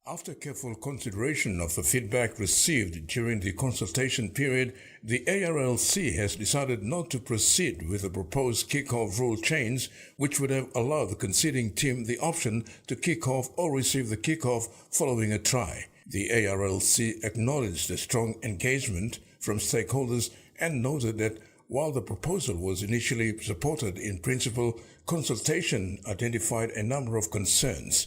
After careful consideration of the feedback received during the consultation period, the ARLC has decided not to proceed with the proposed kick-off rule change, which would have allowed the conceding team the option to kick off or receive the kick-off following a try. The ARLC acknowledged the strong engagement from stakeholders and noted that while the proposal was initially supported in principle, consultation identified a number of concerns.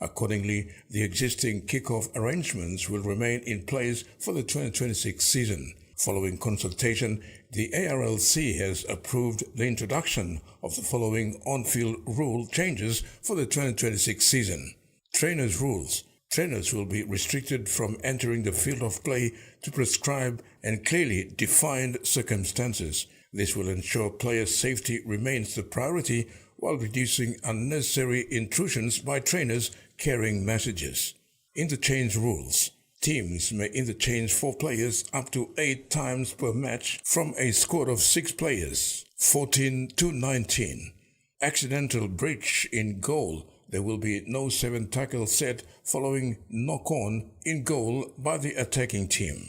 Accordingly, the existing kick-off arrangements will remain in place for the 2026 season. Following consultation, the ARLC has approved the introduction of the following on-field rule changes for the 2026 season. Trainers' rules. Trainers will be restricted from entering the field of play to prescribed and clearly defined circumstances. This will ensure player safety remains the priority while reducing unnecessary intrusions by trainers carrying messages. Interchange rules. Teams may interchange 4 players up to 8 times per match from a squad of 6 players, 14 to 19. Accidental breach in goal. There will be no 7 tackles set following knock-on in goal by the attacking team.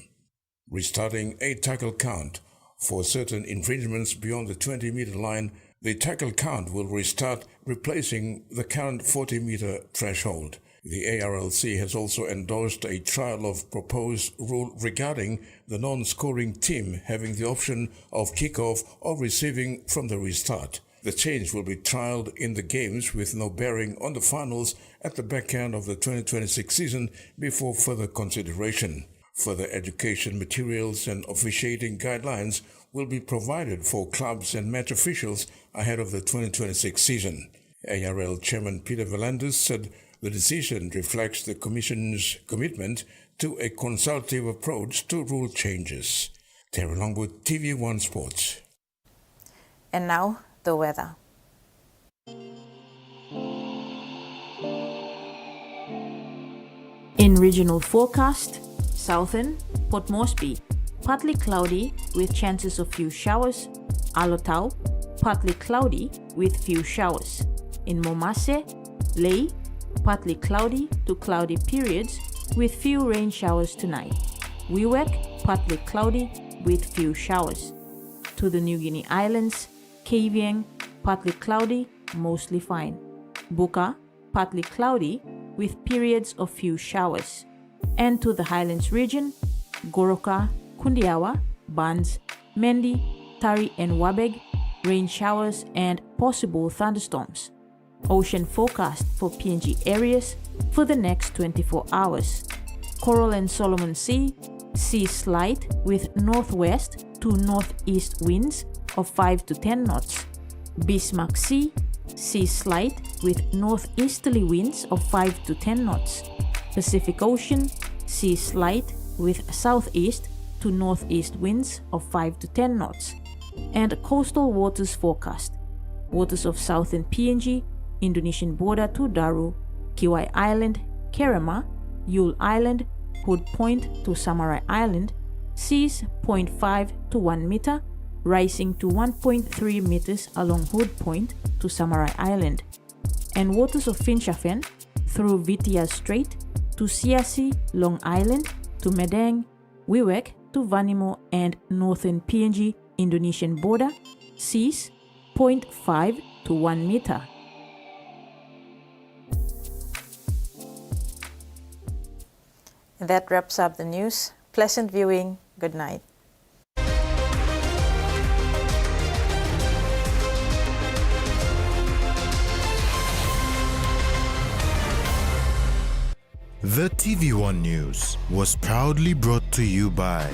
Restarting a tackle count. For certain infringements beyond the 20-meter line, the tackle count will restart, replacing the current 40-meter threshold. The ARLC has also endorsed a trial of proposed rule regarding the non-scoring team having the option of kickoff or receiving from the restart. The change will be trialled in the games with no bearing on the finals at the back end of the 2026 season before further consideration. Further education materials and officiating guidelines will be provided for clubs and match officials ahead of the 2026 season. ARL Chairman Peter Valandis said the decision reflects the Commission's commitment to a consultative approach to rule changes. Terry Longwood, TV1 Sports. And now, the weather. In regional forecast, Southern, Port Moresby, partly cloudy with chances of few showers. Alotau, partly cloudy with few showers. In Momase, Lae, partly cloudy to cloudy periods with few rain showers tonight. Wewak, partly cloudy with few showers. To the New Guinea Islands, Kavieng, partly cloudy, mostly fine. Buka, partly cloudy with periods of few showers. And to the Highlands region, Goroka, Kundiawa, Bans, Mendi, Tari and Wabeg, rain showers and possible thunderstorms. Ocean forecast for PNG areas for the next 24 hours. Coral and Solomon Sea, sea slight with northwest to northeast winds of 5 to 10 knots. Bismarck Sea, sea slight with northeasterly winds of 5 to 10 knots. Pacific Ocean, sea slight with southeast to northeast winds of 5 to 10 knots. And coastal waters forecast. Waters of southern PNG, Indonesian border to Daru, Kiwai Island, Kerema, Yule Island, Hood Point to Samarai Island, seas 0.5 to 1 meter, rising to 1.3 meters along Hood Point to Samarai Island, and waters of Finchafen through Vitia Strait to Siasi, Long Island to Medang, Wewak to Vanimo and northern PNG, Indonesian border, seas 0.5 to 1 meter. That wraps up the news. Pleasant viewing. Good night. The TV1 News was proudly brought to you by